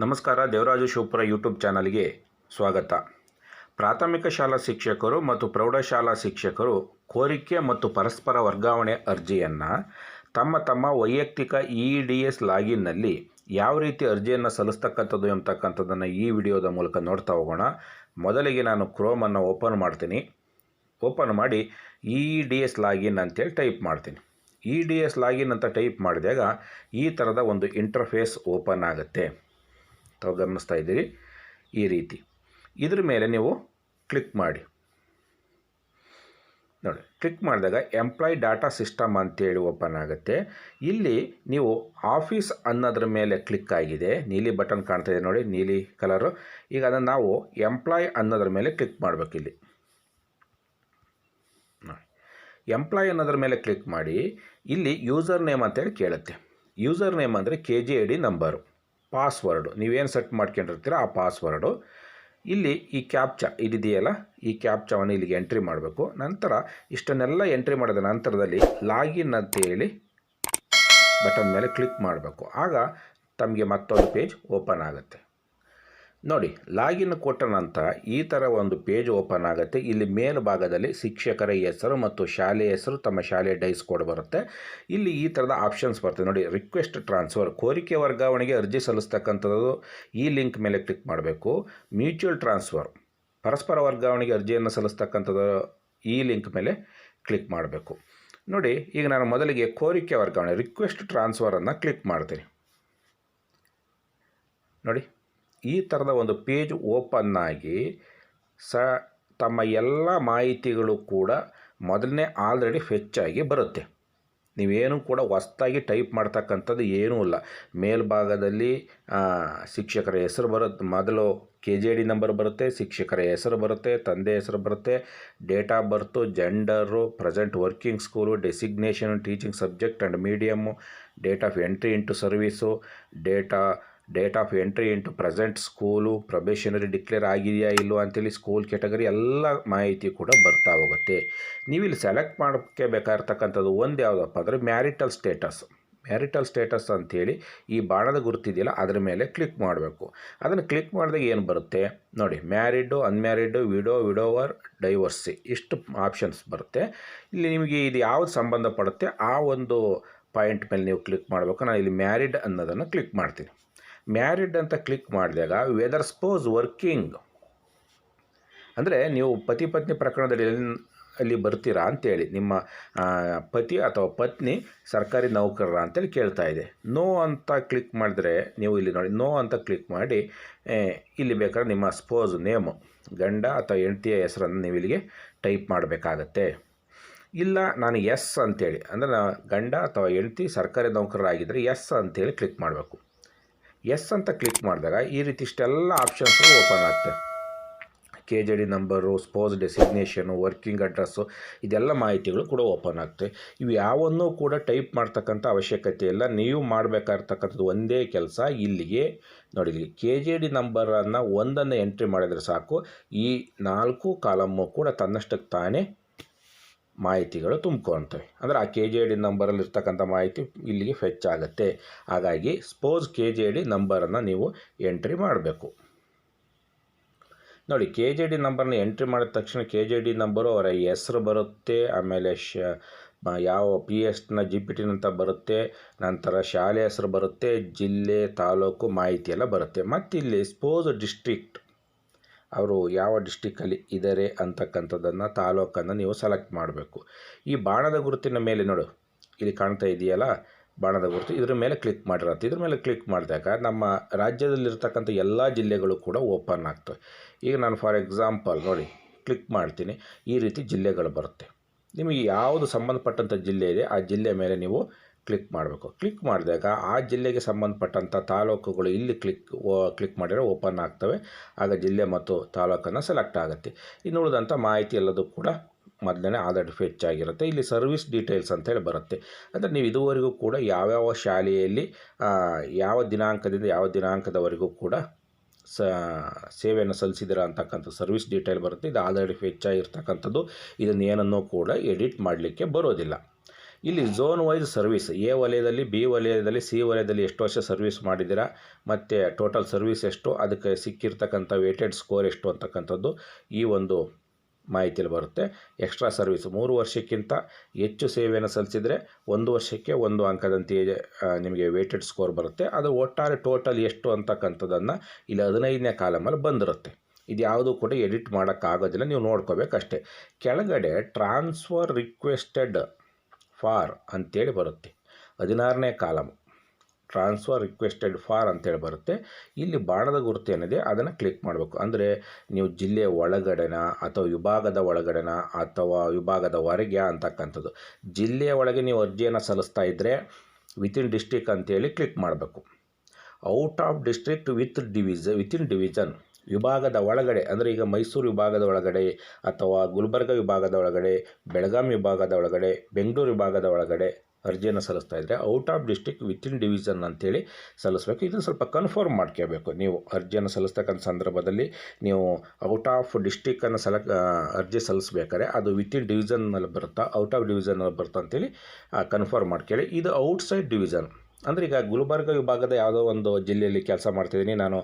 ನಮಸ್ಕಾರ. ದೇವರಾಜು ಶಿವಪುರ ಯೂಟ್ಯೂಬ್ ಚಾನಲ್ಗೆ ಸ್ವಾಗತ. ಪ್ರಾಥಮಿಕ ಶಾಲಾ ಶಿಕ್ಷಕರು ಮತ್ತು ಪ್ರೌಢಶಾಲಾ ಶಿಕ್ಷಕರು ಕೋರಿಕೆ ಮತ್ತು ಪರಸ್ಪರ ವರ್ಗಾವಣೆ ಅರ್ಜಿಯನ್ನು ತಮ್ಮ ವೈಯಕ್ತಿಕ EDS ಲಾಗಿನ್ನಲ್ಲಿ ಯಾವ ರೀತಿ ಅರ್ಜಿಯನ್ನು ಸಲ್ಲಿಸ್ತಕ್ಕಂಥದ್ದು ಎಂಬತಕ್ಕಂಥದ್ದನ್ನು ಈ ವಿಡಿಯೋದ ಮೂಲಕ ನೋಡ್ತಾ ಹೋಗೋಣ. ಮೊದಲಿಗೆ ನಾನು ಕ್ರೋಮನ್ನು ಓಪನ್ ಮಾಡ್ತೀನಿ. ಓಪನ್ ಮಾಡಿ EDS ಲಾಗಿನ್ ಅಂತೇಳಿ ಟೈಪ್ ಮಾಡ್ತೀನಿ. EDS ಲಾಗಿನ್ ಅಂತ ಟೈಪ್ ಮಾಡಿದಾಗ ಈ ಥರದ ಒಂದು ಇಂಟರ್ಫೇಸ್ ಓಪನ್ ಆಗುತ್ತೆ. ತಾವು ಗಮನಿಸ್ತಾ ಇದ್ದೀರಿ ಈ ರೀತಿ. ಇದ್ರ ಮೇಲೆ ನೀವು ಕ್ಲಿಕ್ ಮಾಡಿ ನೋಡಿ. ಕ್ಲಿಕ್ ಮಾಡಿದಾಗ ಎಂಪ್ಲಾಯ್ ಡಾಟಾ ಸಿಸ್ಟಮ್ ಅಂತೇಳಿ ಓಪನ್ ಆಗುತ್ತೆ. ಇಲ್ಲಿ ನೀವು ಆಫೀಸ್ ಅನ್ನೋದ್ರ ಮೇಲೆ ಕ್ಲಿಕ್ ಆಗಿದೆ. ನೀಲಿ ಬಟನ್ ಕಾಣ್ತಾ ಇದೆ ನೋಡಿ, ನೀಲಿ ಕಲರು. ಈಗ ಅದನ್ನು ನಾವು ಎಂಪ್ಲಾಯ್ ಅನ್ನೋದ್ರ ಮೇಲೆ ಕ್ಲಿಕ್ ಮಾಡಬೇಕು. ಇಲ್ಲಿ ನೋಡಿ, ಎಂಪ್ಲಾಯ್ ಅನ್ನೋದ್ರ ಮೇಲೆ ಕ್ಲಿಕ್ ಮಾಡಿ ಇಲ್ಲಿ ಯೂಸರ್ ನೇಮ್ ಅಂತೇಳಿ ಕೇಳುತ್ತೆ. ಯೂಸರ್ ನೇಮ್ ಅಂದರೆ KJID ನಂಬರು, ಪಾಸ್ವರ್ಡು ನೀವೇನು ಸೆಟ್ ಮಾಡ್ಕೊಂಡಿರ್ತೀರ ಆ ಪಾಸ್ವರ್ಡು. ಇಲ್ಲಿ ಈ ಕ್ಯಾಪ್ಚಾ ಇದಿದೆಯಲ್ಲ, ಈ ಕ್ಯಾಪ್ಚಾವನ್ನು ಇಲ್ಲಿಗೆ ಎಂಟ್ರಿ ಮಾಡಬೇಕು. ನಂತರ ಇಷ್ಟನ್ನೆಲ್ಲ ಎಂಟ್ರಿ ಮಾಡಿದ ನಂತರದಲ್ಲಿ ಲಾಗಿನ್ ಅಂತೇಳಿ ಬಟನ್ ಮೇಲೆ ಕ್ಲಿಕ್ ಮಾಡಬೇಕು. ಆಗ ತಮಗೆ ಮತ್ತೊಂದು ಪೇಜ್ ಓಪನ್ ಆಗುತ್ತೆ. ನೋಡಿ, ಲಾಗಿನ್ ಕೊಟ್ಟ ನಂತರ ಈ ಥರ ಒಂದು ಪೇಜ್ ಓಪನ್ ಆಗುತ್ತೆ. ಇಲ್ಲಿ ಮೇಲ್ಭಾಗದಲ್ಲಿ ಶಿಕ್ಷಕರ ಹೆಸರು ಮತ್ತು ಶಾಲೆಯ ಹೆಸರು, ತಮ್ಮ ಶಾಲೆಯ ಡೈಸ್ ಕೋಡ್ ಬರುತ್ತೆ. ಇಲ್ಲಿ ಈ ಥರದ ಆಪ್ಷನ್ಸ್ ಬರ್ತದೆ ನೋಡಿ. ರಿಕ್ವೆಸ್ಟ್ ಟ್ರಾನ್ಸ್ಫರ್, ಕೋರಿಕೆ ವರ್ಗಾವಣೆಗೆ ಅರ್ಜಿ ಸಲ್ಲಿಸ್ತಕ್ಕಂಥದ್ದು, ಈ ಲಿಂಕ್ ಮೇಲೆ ಕ್ಲಿಕ್ ಮಾಡಬೇಕು. ಮ್ಯೂಚುವಲ್ ಟ್ರಾನ್ಸ್ಫರ್, ಪರಸ್ಪರ ವರ್ಗಾವಣೆಗೆ ಅರ್ಜಿಯನ್ನು ಸಲ್ಲಿಸ್ತಕ್ಕಂಥದ್ದು, ಈ ಲಿಂಕ್ ಮೇಲೆ ಕ್ಲಿಕ್ ಮಾಡಬೇಕು. ನೋಡಿ, ಈಗ ನಾನು ಮೊದಲಿಗೆ ಕೋರಿಕೆ ವರ್ಗಾವಣೆ ರಿಕ್ವೆಸ್ಟ್ ಟ್ರಾನ್ಸ್ಫರನ್ನು ಕ್ಲಿಕ್ ಮಾಡ್ತೀನಿ. ನೋಡಿ, ಈ ಥರದ ಒಂದು ಪೇಜ್ ಓಪನ್ ಆಗಿ ತಮ್ಮ ಎಲ್ಲ ಮಾಹಿತಿಗಳು ಕೂಡ ಮೊದಲನೇ ಆಲ್ರೆಡಿ ಫೆಚ್ ಆಗಿ ಬರುತ್ತೆ. ನೀವೇನು ಕೂಡ ಹೊಸ್ದಾಗಿ ಟೈಪ್ ಮಾಡ್ತಕ್ಕಂಥದ್ದು ಏನೂ ಇಲ್ಲ. ಮೇಲ್ಭಾಗದಲ್ಲಿ ಶಿಕ್ಷಕರ ಹೆಸರು ಬರುತ್ತೆ. ಮೊದಲು KJID ನಂಬರ್ ಬರುತ್ತೆ, ಶಿಕ್ಷಕರ ಹೆಸರು ಬರುತ್ತೆ, ತಂದೆ ಹೆಸರು ಬರುತ್ತೆ, date of birth, gender, present working school, designation, teaching subject and medium, date of entry into service, date of entry into present school, probationary declare ಆಗಿದೆಯಾ ಇಲ್ಲೋ ಅಂತೇಳಿ ಸ್ಕೂಲ್ ಕ್ಯಾಟಗರಿ ಎಲ್ಲ ಮಾಹಿತಿ ಕೂಡ ಬರ್ತಾ ಹೋಗುತ್ತೆ. ನೀವಿಲ್ಲಿ ಸೆಲೆಕ್ಟ್ ಮಾಡೋಕ್ಕೆ ಬೇಕಾಗಿರ್ತಕ್ಕಂಥದ್ದು ಒಂದು ಯಾವುದಪ್ಪ ಅಂದರೆ ಮ್ಯಾರಿಟಲ್ ಸ್ಟೇಟಸ್ ಅಂಥೇಳಿ ಈ ಬಾಣದ ಗುರುತಿದೆಯಲ್ಲ ಅದರ ಮೇಲೆ ಕ್ಲಿಕ್ ಮಾಡಬೇಕು. ಅದನ್ನು ಕ್ಲಿಕ್ ಮಾಡಿದಾಗ ಏನು ಬರುತ್ತೆ ನೋಡಿ, ಮ್ಯಾರಿಡು, ಅನ್ಮ್ಯಾರಿಡು, ವಿಡೋವರ್, ಡೈವರ್ಸಿ, ಇಷ್ಟು ಆಪ್ಷನ್ಸ್ ಬರುತ್ತೆ. ಇಲ್ಲಿ ನಿಮಗೆ ಇದು ಯಾವುದು ಸಂಬಂಧಪಡುತ್ತೆ ಆ ಒಂದು ಪಾಯಿಂಟ್ ಮೇಲೆ ನೀವು ಕ್ಲಿಕ್ ಮಾಡಬೇಕು. ನಾನು ಇಲ್ಲಿ ಮ್ಯಾರಿಡ್ ಅನ್ನೋದನ್ನು ಕ್ಲಿಕ್ ಮಾಡ್ತೀನಿ. ಮ್ಯಾರಿಡ್ ಅಂತ ಕ್ಲಿಕ್ ಮಾಡಿದಾಗ ವೆದರ್ ಸ್ಪೋಸ್ ವರ್ಕಿಂಗ್ ಅಂದರೆ ನೀವು ಪತಿ ಪತ್ನಿ ಪ್ರಕರಣದಲ್ಲಿ ಅಲ್ಲಿ ಬರ್ತೀರಾ ಅಂತೇಳಿ, ನಿಮ್ಮ ಪತಿ ಅಥವಾ ಪತ್ನಿ ಸರ್ಕಾರಿ ನೌಕರರ ಅಂತೇಳಿ ಕೇಳ್ತಾ ಇದೆ. ನೋ ಅಂತ ಕ್ಲಿಕ್ ಮಾಡಿದ್ರೆ ನೀವು ಇಲ್ಲಿ ನೋಡಿ, ನೋ ಅಂತ ಕ್ಲಿಕ್ ಮಾಡಿ ಇಲ್ಲಿ ಬೇಕಾದ್ರೆ ನಿಮ್ಮ ಸ್ಪೋಸ್ ನೇಮು, ಗಂಡ ಅಥವಾ ಹೆಂಡತಿಯ ಹೆಸರನ್ನು ನೀವು ಇಲ್ಲಿಗೆ ಟೈಪ್ ಮಾಡಬೇಕಾಗತ್ತೆ. ಇಲ್ಲ ನಾನು ಎಸ್ ಅಂತೇಳಿ ಅಂದರೆ ಗಂಡ ಅಥವಾ ಹೆಂಡತಿ ಸರ್ಕಾರಿ ನೌಕರರಾಗಿದ್ದರೆ ಎಸ್ ಅಂತೇಳಿ ಕ್ಲಿಕ್ ಮಾಡಬೇಕು. ಎಸ್ ಅಂತ ಕ್ಲಿಕ್ ಮಾಡಿದಾಗ ಈ ರೀತಿ ಇಷ್ಟೆಲ್ಲ ಆಪ್ಷನ್ಸು ಓಪನ್ ಆಗುತ್ತೆ. KJID number, spouse designation, working address, ಇದೆಲ್ಲ ಮಾಹಿತಿಗಳು ಕೂಡ ಓಪನ್ ಆಗುತ್ತೆ. ಇವು ಯಾವನ್ನೂ ಕೂಡ ಟೈಪ್ ಮಾಡ್ತಕ್ಕಂಥ ಅವಶ್ಯಕತೆ ಇಲ್ಲ. ನೀವು ಮಾಡಬೇಕಾಗಿರ್ತಕ್ಕಂಥದ್ದು ಒಂದೇ ಕೆಲಸ. ಇಲ್ಲಿಗೆ ನೋಡಿ, KJID ನಂಬರನ್ನು ಒಂದನ್ನು ಎಂಟ್ರಿ ಮಾಡಿದರೆ ಸಾಕು, ಈ 4 ಕಾಲಮ್ಮು ಕೂಡ ತನ್ನಷ್ಟಕ್ಕೆ ತಾನೇ ಮಾಹಿತಿಗಳು ತುಂಬ್ಕೊಳ್ತವೆ. ಅಂದರೆ ಆ KJID ನಂಬರಲ್ಲಿ ಇರ್ತಕ್ಕಂಥ ಮಾಹಿತಿ ಇಲ್ಲಿಗೆ ಫೆಚ್ ಆಗುತ್ತೆ. ಹಾಗಾಗಿ ಸ್ಪೋಸ್ KJID ನಂಬರನ್ನು ನೀವು ಎಂಟ್ರಿ ಮಾಡಬೇಕು. ನೋಡಿ, KJID ನಂಬರ್ನ ಎಂಟ್ರಿ ಮಾಡಿದ ತಕ್ಷಣ KJID ನಂಬರು, ಅವರ ಹೆಸರು ಬರುತ್ತೆ, ಆಮೇಲೆ ಯಾವ PSನ GPT ಅಂತ ಬರುತ್ತೆ, ನಂತರ ಶಾಲೆ ಹೆಸರು ಬರುತ್ತೆ, ಜಿಲ್ಲೆ, ತಾಲೂಕು ಮಾಹಿತಿ ಎಲ್ಲ ಬರುತ್ತೆ. ಮತ್ತು ಇಲ್ಲಿ ಸ್ಪೋಸ್ ಡಿಸ್ಟ್ರಿಕ್ಟ್, ಅವರು ಯಾವ ಡಿಸ್ಟಿಕಲ್ಲಿ ಇದ್ದಾರೆ ಅಂತಕ್ಕಂಥದ್ದನ್ನು, ತಾಲೂಕನ್ನು ನೀವು ಸೆಲೆಕ್ಟ್ ಮಾಡಬೇಕು. ಈ ಬಾಣದ ಗುರುತಿನ ಮೇಲೆ ನೋಡು, ಇಲ್ಲಿ ಕಾಣ್ತಾ ಇದೆಯಲ್ಲ ಬಾಣದ ಗುರುತು, ಇದ್ರ ಮೇಲೆ ಕ್ಲಿಕ್ ಮಾಡಿರತ್ತೆ. ಇದ್ರ ಮೇಲೆ ಕ್ಲಿಕ್ ಮಾಡಿದಾಗ ನಮ್ಮ ರಾಜ್ಯದಲ್ಲಿರ್ತಕ್ಕಂಥ ಎಲ್ಲ ಜಿಲ್ಲೆಗಳು ಕೂಡ ಓಪನ್ ಆಗ್ತವೆ. ಈಗ ನಾನು ಫಾರ್ ಎಕ್ಸಾಂಪಲ್ ನೋಡಿ ಕ್ಲಿಕ್ ಮಾಡ್ತೀನಿ, ಈ ರೀತಿ ಜಿಲ್ಲೆಗಳು ಬರುತ್ತೆ. ನಿಮಗೆ ಯಾವುದು ಸಂಬಂಧಪಟ್ಟಂಥ ಜಿಲ್ಲೆ ಇದೆ ಆ ಜಿಲ್ಲೆ ಮೇಲೆ ನೀವು ಕ್ಲಿಕ್ ಮಾಡಬೇಕು. ಕ್ಲಿಕ್ ಮಾಡಿದಾಗ ಆ ಜಿಲ್ಲೆಗೆ ಸಂಬಂಧಪಟ್ಟಂಥ ತಾಲೂಕುಗಳು ಇಲ್ಲಿ ಕ್ಲಿಕ್ ಮಾಡಿದರೆ ಓಪನ್ ಆಗ್ತವೆ. ಆಗ ಜಿಲ್ಲೆ ಮತ್ತು ತಾಲೂಕನ್ನು ಸೆಲೆಕ್ಟ್ ಆಗುತ್ತೆ. ಇನ್ನು ಉಳಿದಂಥ ಮಾಹಿತಿ ಎಲ್ಲದೂ ಕೂಡ ಮೊದಲನೇ ಆಲ್ರೆಡಿ ಫೆಚ್ ಆಗಿರುತ್ತೆ. ಇಲ್ಲಿ ಸರ್ವಿಸ್ ಡೀಟೇಲ್ಸ್ ಅಂತೇಳಿ ಬರುತ್ತೆ. ಅಂದರೆ ನೀವು ಇದುವರೆಗೂ ಕೂಡ ಯಾವ್ಯಾವ ಶಾಲೆಯಲ್ಲಿ ಯಾವ ದಿನಾಂಕದಿಂದ ಯಾವ ದಿನಾಂಕದವರೆಗೂ ಕೂಡ ಸೇವೆಯನ್ನು ಸಲ್ಲಿಸಿದಿರ ಅಂತಕ್ಕಂಥ ಸರ್ವಿಸ್ ಡೀಟೇಲ್ ಬರುತ್ತೆ. ಇದು ಆಲ್ರೆಡಿ ಫೆಚ್ ಆಗಿರ್ತಕ್ಕಂಥದ್ದು. ಇದನ್ನು ಏನನ್ನೂ ಕೂಡ ಎಡಿಟ್ ಮಾಡಲಿಕ್ಕೆ ಬರೋದಿಲ್ಲ. ಇಲ್ಲಿ ಝೋನ್ ವೈಸ್ ಸರ್ವಿಸ್ ಎ ವಲಯದಲ್ಲಿ, ಬಿ ವಲಯದಲ್ಲಿ, ಸಿ ವಲಯದಲ್ಲಿ ಎಷ್ಟು ವರ್ಷ ಸರ್ವಿಸ್ ಮಾಡಿದ್ದೀರಾ ಮತ್ತು ಟೋಟಲ್ ಸರ್ವಿಸ್ ಎಷ್ಟು, ಅದಕ್ಕೆ ಸಿಕ್ಕಿರ್ತಕ್ಕಂಥ ವೇಟೆಡ್ ಸ್ಕೋರ್ ಎಷ್ಟು ಅಂತಕ್ಕಂಥದ್ದು ಈ ಒಂದು ಮಾಹಿತಿಯಲ್ಲಿ ಬರುತ್ತೆ. ಎಕ್ಸ್ಟ್ರಾ ಸರ್ವಿಸ್ 3 ವರ್ಷಕ್ಕಿಂತ ಹೆಚ್ಚು ಸೇವೆಯನ್ನು ಸಲ್ಲಿಸಿದರೆ 1 ವರ್ಷಕ್ಕೆ 1 ಅಂಕದಂತೆಯೇ ನಿಮಗೆ ವೇಟೆಡ್ ಸ್ಕೋರ್ ಬರುತ್ತೆ. ಅದು ಒಟ್ಟಾರೆ ಟೋಟಲ್ ಎಷ್ಟು ಅಂತಕ್ಕಂಥದ್ದನ್ನು ಇಲ್ಲಿ 15ನೇ ಕಾಲಮಲ್ಲಿ ಬಂದಿರುತ್ತೆ. ಇದು ಯಾವುದೂ ಕೂಡ ಎಡಿಟ್ ಮಾಡೋಕ್ಕಾಗೋದಿಲ್ಲ, ನೀವು ನೋಡ್ಕೋಬೇಕಷ್ಟೇ. ಕೆಳಗಡೆ ಟ್ರಾನ್ಸ್ಫರ್ ರಿಕ್ವೆಸ್ಟೆಡ್ ಫಾರ್ ಅಂತೇಳಿ ಬರುತ್ತೆ, 16ನೇ ಕಾಲಮ್. ಟ್ರಾನ್ಸ್ಫರ್ ರಿಕ್ವೆಸ್ಟೆಡ್ ಫಾರ್ ಅಂತೇಳಿ ಬರುತ್ತೆ. ಇಲ್ಲಿ ಬಾಣದ ಗುರುತು ಏನಿದೆ ಅದನ್ನು ಕ್ಲಿಕ್ ಮಾಡಬೇಕು. ಅಂದರೆ ನೀವು ಜಿಲ್ಲೆಯ ಒಳಗಡೆನ ಅಥವಾ ವಿಭಾಗದ ಒಳಗಡೆನ ಅಥವಾ ವಿಭಾಗದ ಹೊರಗೆ ಅಂತಕ್ಕಂಥದ್ದು. ಜಿಲ್ಲೆಯ ಒಳಗೆ ನೀವು ಅರ್ಜಿಯನ್ನು ಸಲ್ಲಿಸ್ತಾ ಇದ್ದರೆ ವಿತಿನ್ ಡಿಸ್ಟ್ರಿಕ್ಟ್ ಅಂತೇಳಿ ಕ್ಲಿಕ್ ಮಾಡಬೇಕು. Out of district within division, ವಿಭಾಗದ ಒಳಗಡೆ ಅಂದರೆ ಈಗ ಮೈಸೂರು ವಿಭಾಗದ ಒಳಗಡೆ ಅಥವಾ ಗುಲ್ಬರ್ಗ ವಿಭಾಗದ ಒಳಗಡೆ, ಬೆಳಗಾಂ ವಿಭಾಗದ ಒಳಗಡೆ, ಬೆಂಗಳೂರು ವಿಭಾಗದ ಒಳಗಡೆ ಅರ್ಜಿಯನ್ನು ಸಲ್ಲಿಸ್ತಾ ಇದ್ದರೆ out of district within division ಅಂತೇಳಿ ಸಲ್ಲಿಸಬೇಕು. ಇದನ್ನು ಸ್ವಲ್ಪ ಕನ್ಫರ್ಮ್ ಮಾಡ್ಕೋಬೇಕು. ನೀವು ಅರ್ಜಿಯನ್ನು ಸಲ್ಲಿಸ್ತಕ್ಕಂಥ ಸಂದರ್ಭದಲ್ಲಿ ನೀವು ಔಟ್ ಆಫ್ ಡಿಸ್ಟ್ರಿಕ್ಕನ್ನು ಅರ್ಜಿ ಸಲ್ಲಿಸ್ಬೇಕಾದ್ರೆ ಅದು ವಿತಿನ್ ಡಿವಿಷನ್ನಲ್ಲಿ ಬರುತ್ತಾ ಔಟ್ ಆಫ್ ಡಿವಿಷನ್ನಲ್ಲಿ ಬರುತ್ತಾ ಅಂತೇಳಿ ಕನ್ಫರ್ಮ್ ಮಾಡ್ಕೊಳ್ಳಿ. ಇದು ಔಟ್ಸೈಡ್ ಡಿವಿಷನ್ ಅಂದರೆ ಈಗ ಗುಲ್ಬರ್ಗ ವಿಭಾಗದ ಯಾವುದೋ ಒಂದು ಜಿಲ್ಲೆಯಲ್ಲಿ ಕೆಲಸ ಮಾಡ್ತಿದ್ದೀನಿ, ನಾನು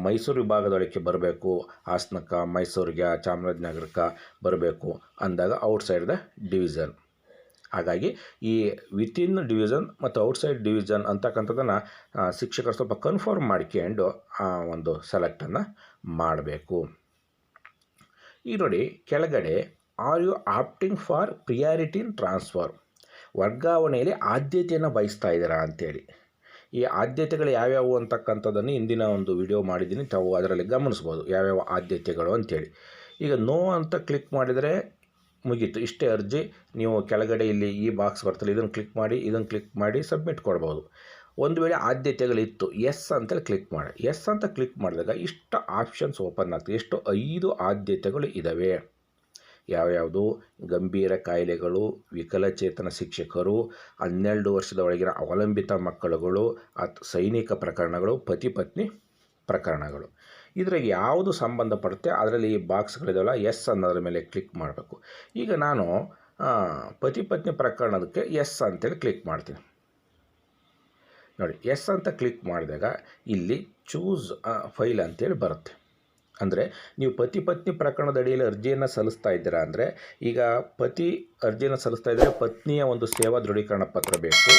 ಮೈಸೂರು ವಿಭಾಗದೊಳಕ್ಕೆ ಬರಬೇಕು, ಹಾಸನಕ್ಕೆ, ಮೈಸೂರಿಗೆ, ಚಾಮರಾಜನಗರಕ್ಕೆ ಬರಬೇಕು ಅಂದಾಗ ಔಟ್ಸೈಡ್ ದ ಡಿವಿಷನ್. ಹಾಗಾಗಿ ಈ ವಿತಿನ್ ಡಿವಿಷನ್ ಮತ್ತು ಔಟ್ಸೈಡ್ ಡಿವಿಷನ್ ಅಂತಕ್ಕಂಥದ್ದನ್ನು ಶಿಕ್ಷಕರು ಸ್ವಲ್ಪ ಕನ್ಫರ್ಮ್ ಮಾಡ್ಕೊಂಡು ಒಂದು ಸೆಲೆಕ್ಟನ್ನು ಮಾಡಬೇಕು. ಈಗ ನೋಡಿ ಕೆಳಗಡೆ are you opting for priority in transfer, ವರ್ಗಾವಣೆಯಲ್ಲಿ ಆದ್ಯತೆಯನ್ನು ಬಯಸ್ತಾ ಇದ್ದೀರಾ ಅಂತೇಳಿ. ಈ ಆದ್ಯತೆಗಳು ಯಾವ್ಯಾವು ಅಂತಕ್ಕಂಥದ್ದನ್ನು ಇಂದಿನ ಒಂದು ವಿಡಿಯೋ ಮಾಡಿದ್ದೀನಿ, ತಾವು ಅದರಲ್ಲಿ ಗಮನಿಸ್ಬೋದು ಯಾವ್ಯಾವ ಆದ್ಯತೆಗಳು ಅಂತೇಳಿ. ಈಗ ನೋ ಅಂತ ಕ್ಲಿಕ್ ಮಾಡಿದರೆ ಮುಗೀತು, ಇಷ್ಟೇ ಅರ್ಜಿ. ನೀವು ಕೆಳಗಡೆ ಇಲ್ಲಿ ಈ ಬಾಕ್ಸ್ ಬರ್ತಲ್ಲ, ಇದನ್ನು ಕ್ಲಿಕ್ ಮಾಡಿ ಸಬ್ಮಿಟ್ ಕೊಡ್ಬೋದು. ಒಂದು ವೇಳೆ ಆದ್ಯತೆಗಳಿತ್ತು, ಎಸ್ ಅಂತೇಳಿ ಕ್ಲಿಕ್ ಮಾಡಿ. ಎಸ್ ಅಂತ ಕ್ಲಿಕ್ ಮಾಡಿದಾಗ ಇಷ್ಟು ಆಪ್ಷನ್ಸ್ ಓಪನ್ ಆಗ್ತದೆ. ಎಷ್ಟು 5 ಆದ್ಯತೆಗಳು ಇದ್ದಾವೆ. ಯಾವ್ಯಾವುದು? ಗಂಭೀರ ಕಾಯಿಲೆಗಳು, ವಿಕಲಚೇತನ ಶಿಕ್ಷಕರು, 12 ವರ್ಷದ ಒಳಗಿನ ಅವಲಂಬಿತ ಮಕ್ಕಳುಗಳು, ಸೈನಿಕ ಪ್ರಕರಣಗಳು, ಪತಿ ಪತ್ನಿ ಪ್ರಕರಣಗಳು. ಇದ್ರಾಗ ಯಾವುದು ಸಂಬಂಧಪಡುತ್ತೆ ಅದರಲ್ಲಿ ಈ ಬಾಕ್ಸ್ಗಳಿದಾವಲ್ಲ, ಎಸ್ ಅನ್ನೋದ್ರ ಮೇಲೆ ಕ್ಲಿಕ್ ಮಾಡಬೇಕು. ಈಗ ನಾನು ಪತಿ ಪತ್ನಿ ಪ್ರಕರಣದಕ್ಕೆ ಎಸ್ ಅಂತೇಳಿ ಕ್ಲಿಕ್ ಮಾಡ್ತೀನಿ. ನೋಡಿ, ಎಸ್ ಅಂತ ಕ್ಲಿಕ್ ಮಾಡಿದಾಗ ಇಲ್ಲಿ ಚೂಸ್ ಫೈಲ್ ಅಂತೇಳಿ ಬರುತ್ತೆ. ಅಂದರೆ ನೀವು ಪತಿ ಪತ್ನಿ ಪ್ರಕರಣದ ಅಡಿಯಲ್ಲಿ ಅರ್ಜಿಯನ್ನು ಸಲ್ಲಿಸ್ತಾ ಇದ್ದೀರಾ ಅಂದರೆ, ಈಗ ಪತಿ ಅರ್ಜಿಯನ್ನು ಸಲ್ಲಿಸ್ತಾ ಇದ್ದರೆ ಪತ್ನಿಯ ಒಂದು ಸೇವಾ ದೃಢೀಕರಣ ಪತ್ರ ಬೇಕು.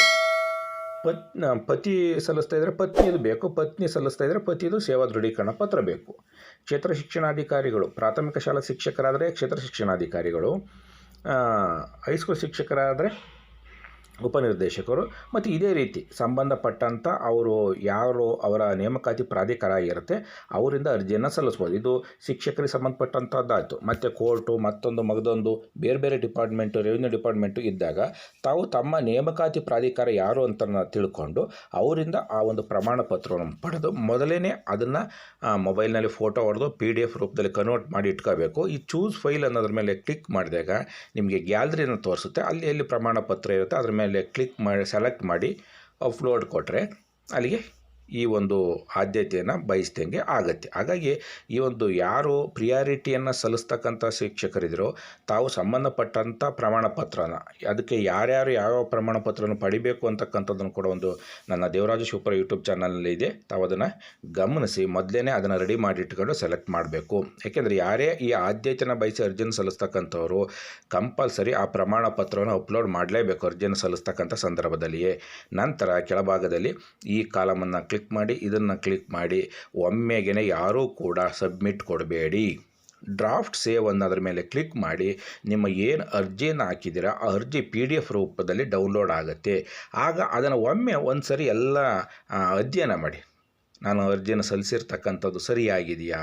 ಪತಿ ಸಲ್ಲಿಸ್ತಾ ಇದ್ದರೆ ಪತ್ನಿಯದು ಬೇಕು, ಪತ್ನಿ ಸಲ್ಲಿಸ್ತಾ ಇದ್ದರೆ ಪತಿದು ಸೇವಾ ದೃಢೀಕರಣ ಪತ್ರ ಬೇಕು. ಕ್ಷೇತ್ರ ಶಿಕ್ಷಣಾಧಿಕಾರಿಗಳು, ಪ್ರಾಥಮಿಕ ಶಾಲಾ ಶಿಕ್ಷಕರಾದರೆ ಕ್ಷೇತ್ರ ಶಿಕ್ಷಣಾಧಿಕಾರಿಗಳು, ಹೈಸ್ಕೂಲ್ ಶಿಕ್ಷಕರಾದರೆ ಉಪನಿರ್ದೇಶಕರು, ಮತ್ತು ಇದೇ ರೀತಿ ಸಂಬಂಧಪಟ್ಟಂಥ ಅವರು ಯಾರು ಅವರ ನೇಮಕಾತಿ ಪ್ರಾಧಿಕಾರ ಇರುತ್ತೆ ಅವರಿಂದ ಅರ್ಜಿಯನ್ನು ಸಲ್ಲಿಸ್ಬೋದು. ಇದು ಶಿಕ್ಷಕರಿಗೆ ಸಂಬಂಧಪಟ್ಟಂಥದ್ದಾಯಿತು. ಮತ್ತು ಕೋರ್ಟು, ಮಗದೊಂದು ಬೇರೆ ಬೇರೆ ಡಿಪಾರ್ಟ್ಮೆಂಟು, ರೆವಿನ್ಯೂ ಡಿಪಾರ್ಟ್ಮೆಂಟು ಇದ್ದಾಗ ತಾವು ತಮ್ಮ ನೇಮಕಾತಿ ಪ್ರಾಧಿಕಾರ ಯಾರು ಅಂತ ತಿಳ್ಕೊಂಡು ಅವರಿಂದ ಆ ಒಂದು ಪ್ರಮಾಣ ಪತ್ರವನ್ನು ಪಡೆದು ಮೊದಲೇ ಅದನ್ನು ಮೊಬೈಲ್ನಲ್ಲಿ ಫೋಟೋ ಹೊಡೆದು PDF ರೂಪದಲ್ಲಿ ಕನ್ವರ್ಟ್ ಮಾಡಿ ಇಟ್ಕೋಬೇಕು. ಈ ಚೂಸ್ ಫೈಲ್ ಅನ್ನೋದ್ರ ಮೇಲೆ ಕ್ಲಿಕ್ ಮಾಡಿದಾಗ ನಿಮಗೆ ಗ್ಯಾಲರಿಯನ್ನು ತೋರಿಸುತ್ತೆ. ಅಲ್ಲಿ ಪ್ರಮಾಣ ಪತ್ರ ಇರುತ್ತೆ, ಅದ್ರ ಮೇಲೆ ಕ್ಲಿಕ್ ಮಾಡಿ ಸೆಲೆಕ್ಟ್ ಮಾಡಿ ಅಪ್ಲೋಡ್ ಕೊಟ್ಟರೆ ಅಲ್ಲಿಗೆ ಈ ಒಂದು ಆದ್ಯತೆಯನ್ನು ಬಯಸ್ದಂಗೆ ಆಗುತ್ತೆ. ಹಾಗಾಗಿ ಈ ಒಂದು ಯಾರು ಪ್ರಿಯಾರಿಟಿಯನ್ನು ಸಲ್ಲಿಸ್ತಕ್ಕಂಥ ಶಿಕ್ಷಕರಿದ್ರೋ ತಾವು ಸಂಬಂಧಪಟ್ಟಂಥ ಪ್ರಮಾಣ ಪತ್ರನ, ಅದಕ್ಕೆ ಯಾರ್ಯಾರು ಯಾವ್ಯಾವ ಪ್ರಮಾಣ ಪತ್ರವನ್ನು ಪಡಿಬೇಕು ಅಂತಕ್ಕಂಥದ್ದನ್ನು ಕೂಡ ಒಂದು ನನ್ನ ದೇವರಾಜ ಶಿವಪುರ ಯೂಟ್ಯೂಬ್ ಚಾನಲಲ್ಲಿ ಇದೆ. ತಾವು ಅದನ್ನು ಗಮನಿಸಿ ಮೊದಲೇ ಅದನ್ನು ರೆಡಿ ಮಾಡಿಟ್ಕೊಂಡು ಸೆಲೆಕ್ಟ್ ಮಾಡಬೇಕು. ಯಾಕೆಂದರೆ ಯಾರೇ ಈ ಆದ್ಯತೆಯನ್ನು ಬಯಸಿ ಅರ್ಜಿಯನ್ನು ಸಲ್ಲಿಸ್ತಕ್ಕಂಥವ್ರು ಕಂಪಲ್ಸರಿ ಆ ಪ್ರಮಾಣ ಪತ್ರವನ್ನು ಅಪ್ಲೋಡ್ ಮಾಡಲೇಬೇಕು ಅರ್ಜಿಯನ್ನು ಸಲ್ಲಿಸ್ತಕ್ಕಂಥ ಸಂದರ್ಭದಲ್ಲಿಯೇ. ನಂತರ ಕೆಳಭಾಗದಲ್ಲಿ ಈ ಕಾಲಮನ್ನು ಇದನ್ನು ಕ್ಲಿಕ್ ಮಾಡಿ ಒಮ್ಮೆಗೆ ಯಾರೂ ಕೂಡ ಸಬ್ಮಿಟ್ ಕೊಡಬೇಡಿ. ಡ್ರಾಫ್ಟ್ ಸೇವ್ ಅನ್ನೋದ್ರ ಮೇಲೆ ಕ್ಲಿಕ್ ಮಾಡಿ ನಿಮ್ಮ ಏನು ಅರ್ಜಿಯನ್ನು ಹಾಕಿದ್ದೀರಾ ಆ ಅರ್ಜಿ PDF ರೂಪದಲ್ಲಿ ಡೌನ್ಲೋಡ್ ಆಗುತ್ತೆ. ಆಗ ಅದನ್ನು ಒಂದು ಸರಿ ಎಲ್ಲ ಅಧ್ಯಯನ ಮಾಡಿ. ನಾನು ಅರ್ಜಿಯನ್ನು ಸಲ್ಲಿಸಿರ್ತಕ್ಕಂಥದ್ದು ಸರಿಯಾಗಿದೆಯಾ,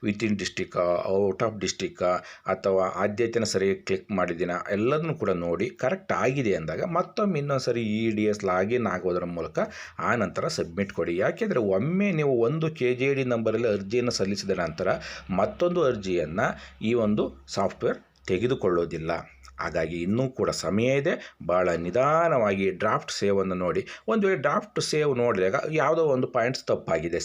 ವಿತಿನ್ ಡಿಸ್ಟಿಕ್ಕಾ, ಔಟ್ ಆಫ್ ಡಿಸ್ಟಿಕ್ಕಾ, ಅಥವಾ ಆದ್ಯತೆಯನ್ನು ಸರಿಯಾಗಿ ಕ್ಲಿಕ್ ಮಾಡಿದ್ದೀನ, ಎಲ್ಲದನ್ನು ಕೂಡ ನೋಡಿ ಕರೆಕ್ಟ್ ಆಗಿದೆ ಅಂದಾಗ ಮತ್ತೊಮ್ಮೆ ಇನ್ನೊಂದು ಸರಿ EDS ಲಾಗಿನ್ ಆಗೋದರ ಮೂಲಕ ಆ ನಂತರ ಸಬ್ಮಿಟ್ ಕೊಡಿ. ಯಾಕೆಂದರೆ ಒಮ್ಮೆ ನೀವು ಒಂದು KJD ನಂಬರಲ್ಲಿ ಅರ್ಜಿಯನ್ನು ಸಲ್ಲಿಸಿದ ನಂತರ ಮತ್ತೊಂದು ಅರ್ಜಿಯನ್ನು ಈ ಒಂದು ಸಾಫ್ಟ್ವೇರ್ ತೆಗೆದುಕೊಳ್ಳೋದಿಲ್ಲ. ಹಾಗಾಗಿ ಇನ್ನೂ ಕೂಡ ಸಮಯ ಇದೆ. ಭಾಳ ನಿಧಾನವಾಗಿ ಡ್ರಾಫ್ಟ್ ಸೇವನ್ನು ನೋಡಿ. ಒಂದು ವೇಳೆ ಡ್ರಾಫ್ಟ್ ಸೇವ್ ನೋಡಿದಾಗ ಯಾವುದೋ ಒಂದು ಪಾಯಿಂಟ್ಸ್ ತಪ್ಪಾಗಿದೆ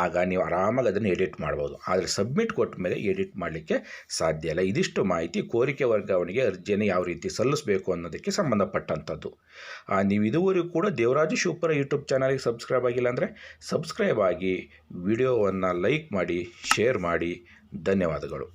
ಆಗ ನೀವು ಆರಾಮಾಗಿ ಅದನ್ನು ಎಡಿಟ್ ಮಾಡ್ಬೋದು. ಆದರೆ ಸಬ್ಮಿಟ್ ಕೊಟ್ಟ ಮೇಲೆ ಎಡಿಟ್ ಮಾಡಲಿಕ್ಕೆ ಸಾಧ್ಯ ಇಲ್ಲ. ಇದಿಷ್ಟು ಮಾಹಿತಿ ಕೋರಿಕೆ ವರ್ಗಾವಣೆಗೆ ಅರ್ಜಿಯನ್ನು ಯಾವ ರೀತಿ ಸಲ್ಲಿಸಬೇಕು ಅನ್ನೋದಕ್ಕೆ ಸಂಬಂಧಪಟ್ಟಂಥದ್ದು. ನೀವು ಇದುವರೆಗೂ ಕೂಡ ದೇವರಾಜು ಶಿವಪುರ ಯೂಟ್ಯೂಬ್ ಚಾನಲ್ಗೆ ಸಬ್ಸ್ಕ್ರೈಬ್ ಆಗಿಲ್ಲ ಅಂದರೆ ಸಬ್ಸ್ಕ್ರೈಬ್ ಆಗಿ, ವಿಡಿಯೋವನ್ನು ಲೈಕ್ ಮಾಡಿ, ಶೇರ್ ಮಾಡಿ. ಧನ್ಯವಾದಗಳು.